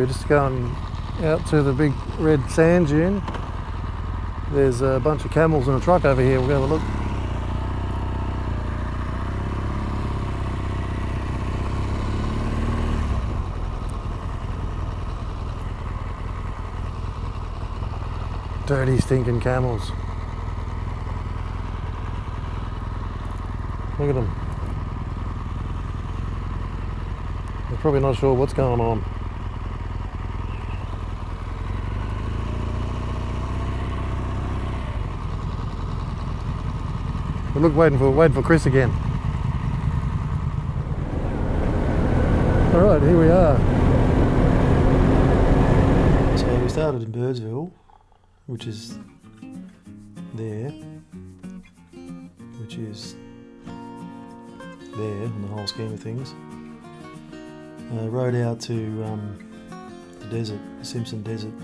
we're just going out to the big red sand dune. There's a bunch of camels in a truck over here. We'll go have a look. Dirty, stinking camels. Look at them. They're probably not sure what's going on. But look, waiting for Chris again. All right, here we are. So we started in Birdsville, which is there, which is there in the whole scheme of things. Rode out to the desert, the Simpson Desert,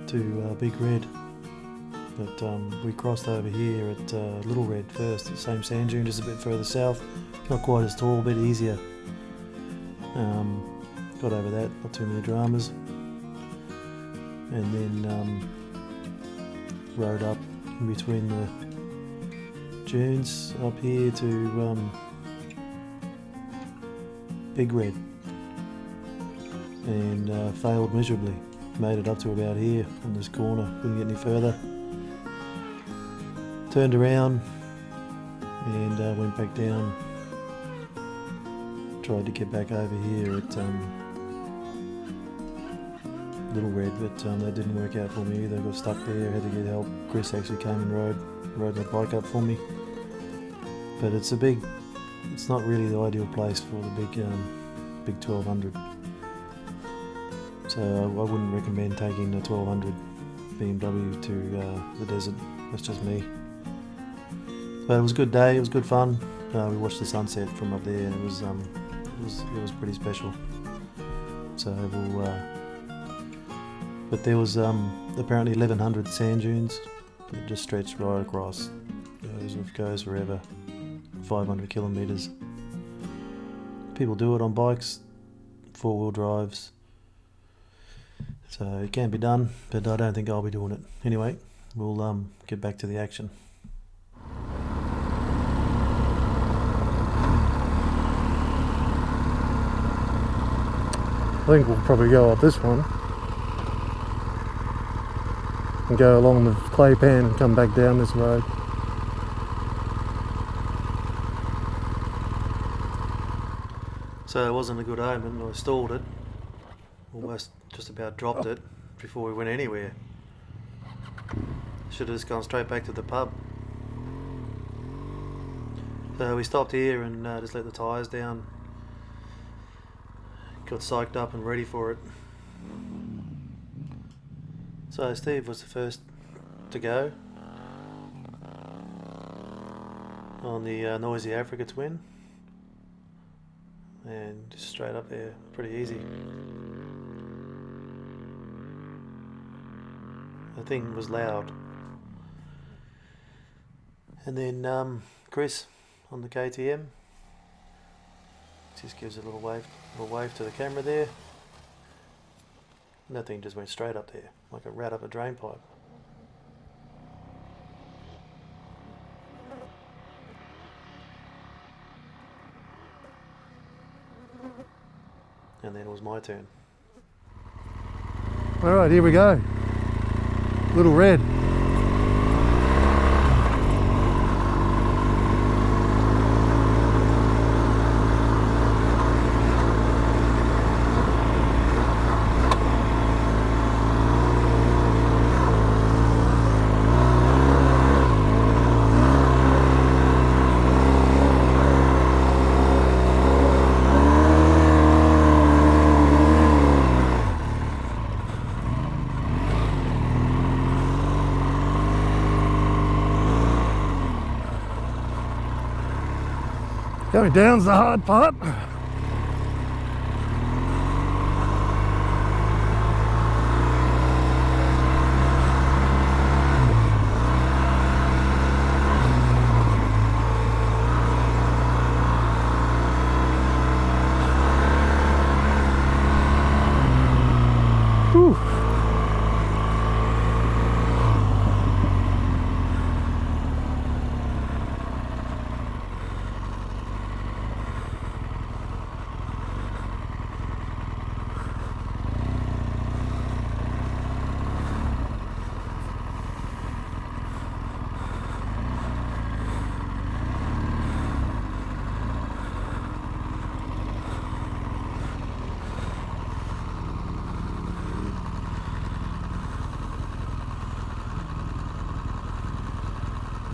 to Big Red, but we crossed over here at Little Red first, the same sand dune, just a bit further south, not quite as tall, a bit easier. Got over that, not too many dramas. And then rode up in between the dunes up here to Big Red, and failed miserably. Made it up to about here on this corner, couldn't get any further. Turned around and went back down. Tried to get back over here at Little Red, but that didn't work out for me either. Got stuck there, had to get help. Chris actually came and rode my bike up for me. But it's not really the ideal place for the big 1200. So I wouldn't recommend taking the 1200 BMW to the desert. That's just me. But it was a good day. It was good fun. We watched the sunset from up there, and it was pretty special. So but there was apparently 1100 sand dunes that just stretched right across. Goes forever, 500 kilometres. People do it on bikes, 4-wheel drives. So it can be done, but I don't think I'll be doing it. Anyway, we'll get back to the action. I think we'll probably go up this one and go along the clay pan and come back down this road. So it wasn't a good omen. I stalled it, almost just about dropped it before we went anywhere. Should have just gone straight back to the pub. So we stopped here and just let the tyres down. Got psyched up and ready for it. So Steve was the first to go on the Noisy Africa Twin, and just straight up there, pretty easy. The thing was loud. And then Chris on the KTM just gives a little wave to the camera there, and that thing just went straight up there like a rat up a drain pipe. And then it was my turn. Alright, here we go. Little Red. Going down's the hard part.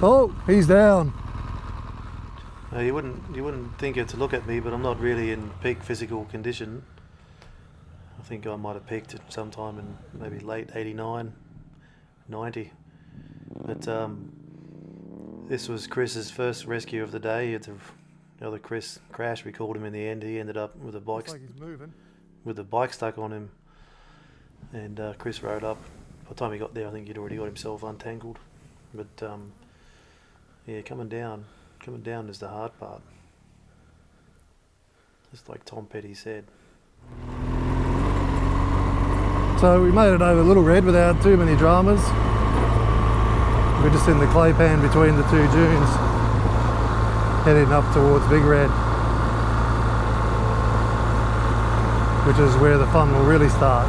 Oh, he's down. You wouldn't think it to look at me, but I'm not really in peak physical condition. I think I might have peaked at sometime in maybe late 89, 90. But this was Chris's first rescue of the day. The other Chris crashed. We called him in the end. He ended up with a bike. Looks like he's moving. With the bike stuck on him, and Chris rode up. By the time he got there, I think he'd already got himself untangled. But yeah, coming down is the hard part. Just like Tom Petty said. So we made it over Little Red without too many dramas. We're just in the clay pan between the two dunes, heading up towards Big Red, which is where the fun will really start.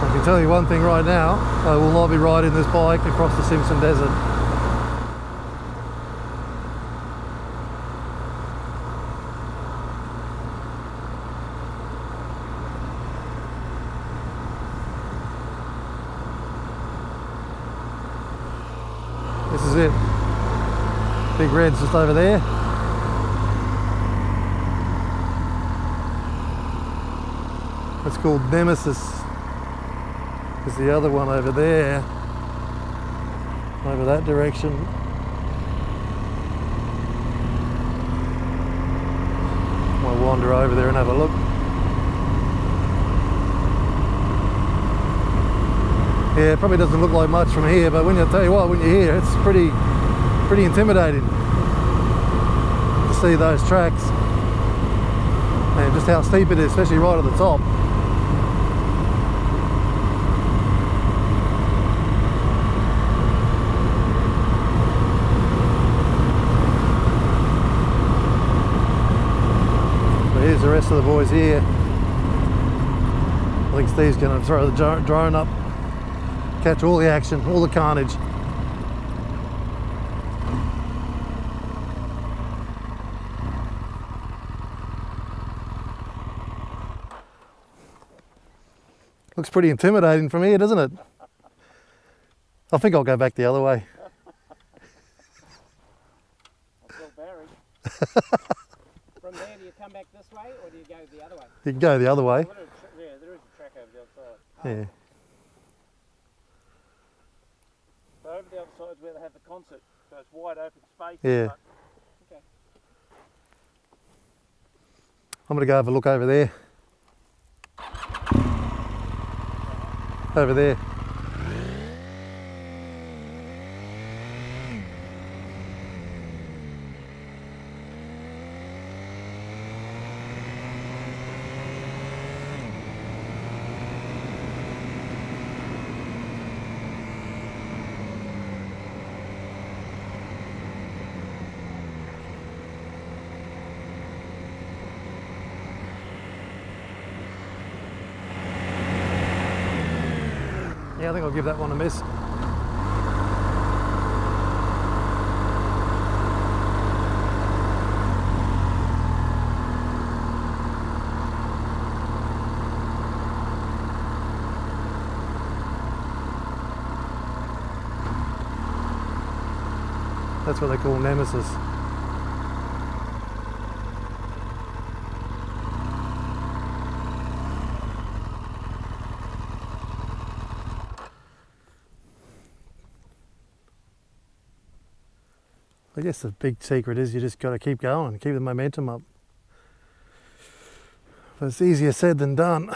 I can tell you one thing right now, I will not be riding this bike across the Simpson Desert. This is it. Big Red's just over there. It's called Nemesis. There's the other one over there, over that direction. I'll wander over there and have a look. Yeah, it probably doesn't look like much from here, but when I tell you what, when you're here, it's pretty intimidating to see those tracks and just how steep it is, especially right at the top. But here's the rest of the boys here. I think Steve's going to throw the drone up. Catch all the action, all the carnage. Looks pretty intimidating from here, doesn't it? I think I'll go back the other way. I feel buried. From there, do you come back this way or do you go the other way? You can go the other way. Yeah, there is a track over the other side. Yeah. So over the other side is where they have the concert. So it's wide open space. Yeah. But, okay. I'm going to go have a look over there. Over there. Yeah, I think I'll give that one a miss. That's what they call Nemesis. I guess the big secret is you just got to keep going, keep the momentum up. But it's easier said than done.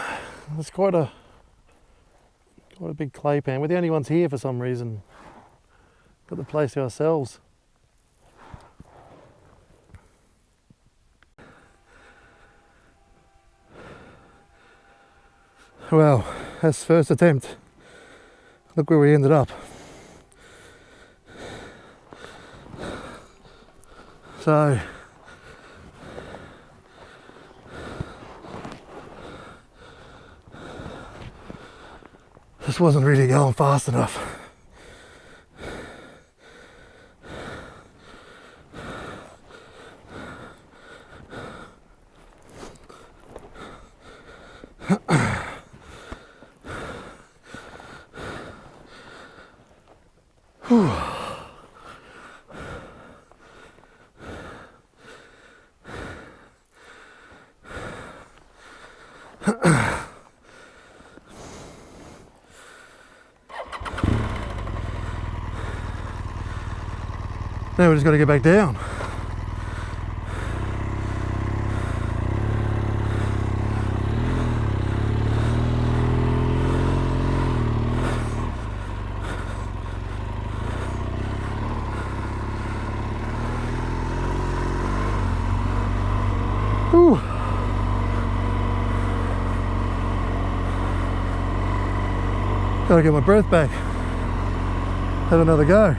It's quite a big clay pan. We're the only ones here for some reason. Got the place to ourselves. Well, that's first attempt. Look where we ended up. So, this wasn't really going fast enough. Now we just got to get back down. Whew. Gotta get my breath back. Have another go.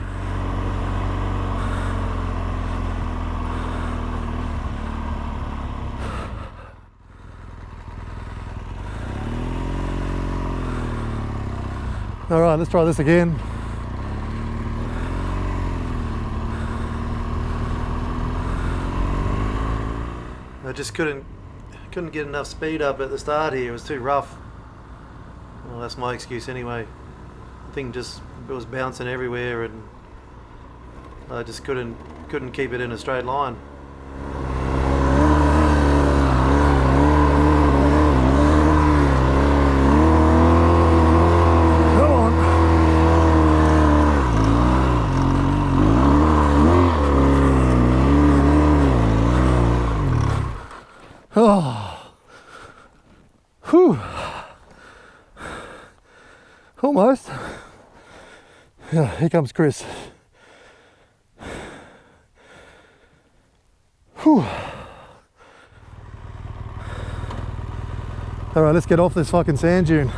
All right, let's try this again. I just couldn't get enough speed up at the start here. It was too rough. Well, that's my excuse anyway. The thing just, it was bouncing everywhere, and I just couldn't keep it in a straight line. Oh, whew, almost. Yeah, here comes Chris. Whew. All right, let's get off this fucking sand dune.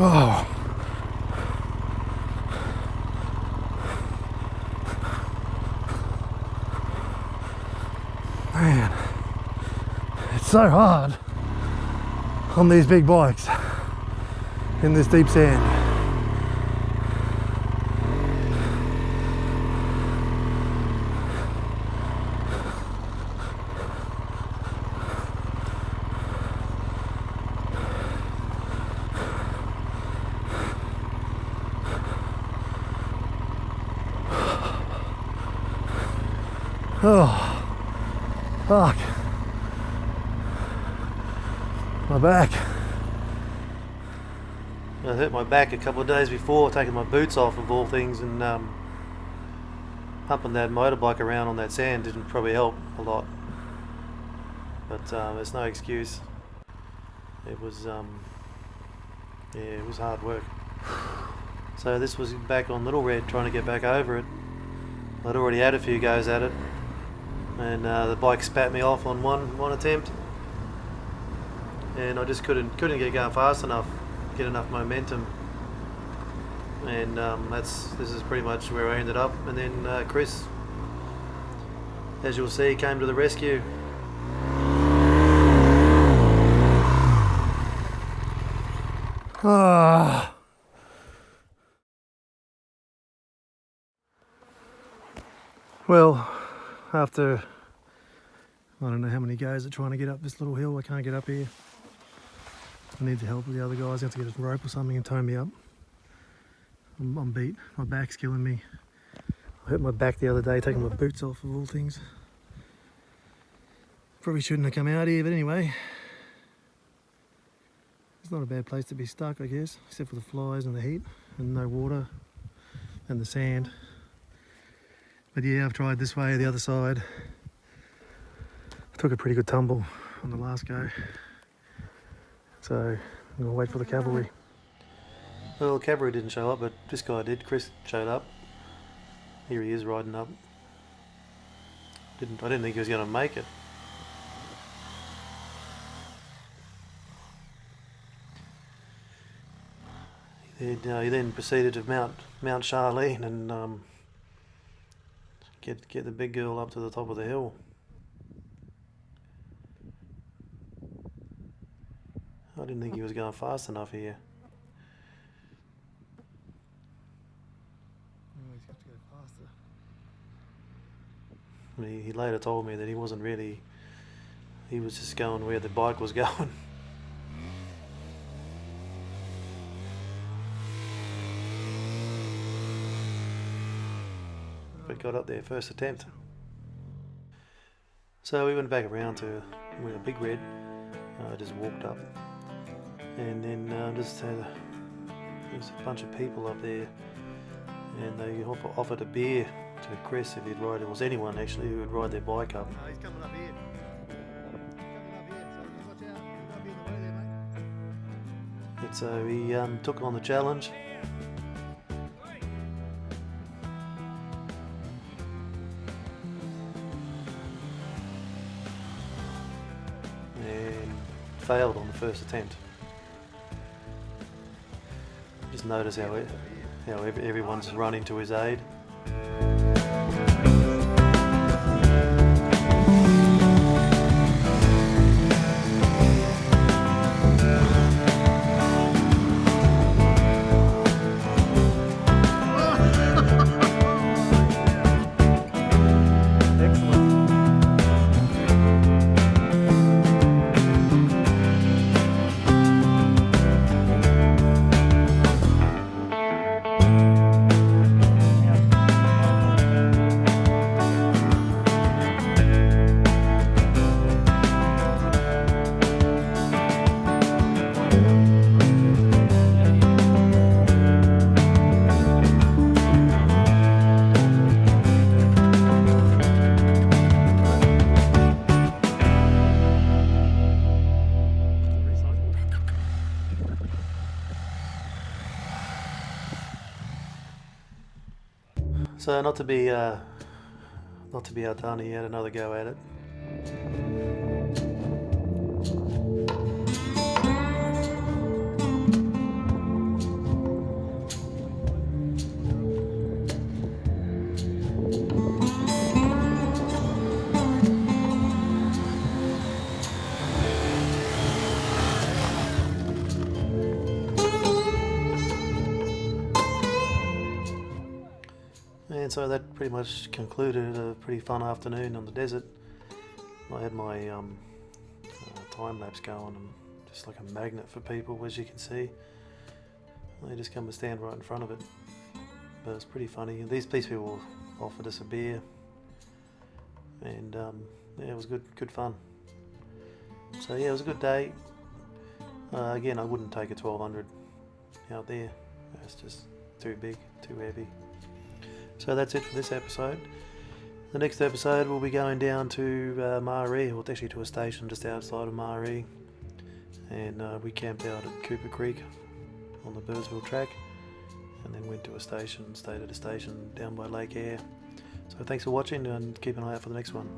Oh. Man, it's so hard on these big bikes in this deep sand. Oh, fuck. My back. I hurt my back a couple of days before, taking my boots off of all things, and pumping that motorbike around on that sand didn't probably help a lot. But it's no excuse. It was, yeah, it was hard work. So this was back on Little Red, trying to get back over it. I'd already had a few goes at it, and the bike spat me off on one attempt, and I just couldn't get going fast enough, get enough momentum, and this is pretty much where I ended up. And then Chris, as you'll see, came to the rescue. Ah. Well, after I don't know how many goes at trying to get up this little hill, I can't get up here. I need the help of the other guys. I have to get a rope or something and tow me up. I'm beat. My back's killing me. I hurt my back the other day taking my boots off, of all things. Probably shouldn't have come out here, but anyway. It's not a bad place to be stuck, I guess, except for the flies and the heat and no water and the sand. But yeah, I've tried this way, the other side. I took a pretty good tumble on the last go. So I'm gonna wait for the cavalry. Well, the cavalry didn't show up, but this guy did. Chris showed up. Here he is riding up. I didn't think he was going to make it. He then proceeded to mount Charlene and get the big girl up to the top of the hill. I didn't think he was going fast enough here. He's got to go faster. He later told me that he wasn't really, he was just going where the bike was going. But got up there first attempt. So we went back around to where Big Red. Just walked up, and then there's a bunch of people up there, and they offered a beer to Chris if he'd ride. It was anyone actually who would ride their bike up. He's coming up here. Watch out. You might be in the way there, mate. And so he took on the challenge. And failed on the first attempt. Just notice how everyone's running to his aid. So not to be outdone, he had another go at it. And so that pretty much concluded a pretty fun afternoon on the desert. I had my time lapse going, and just like a magnet for people, as you can see. They just come and stand right in front of it. But it's pretty funny. These people offered us a beer, and yeah, it was good fun. So yeah, it was a good day. Again, I wouldn't take a 1200 out there. It's just too big, too heavy. So that's it for this episode. The next episode we'll be going down to Maree, or actually to a station just outside of Maree, and we camped out at Cooper Creek on the Birdsville track, and then went to a station, stayed at a station down by Lake Eyre. So thanks for watching, and keep an eye out for the next one.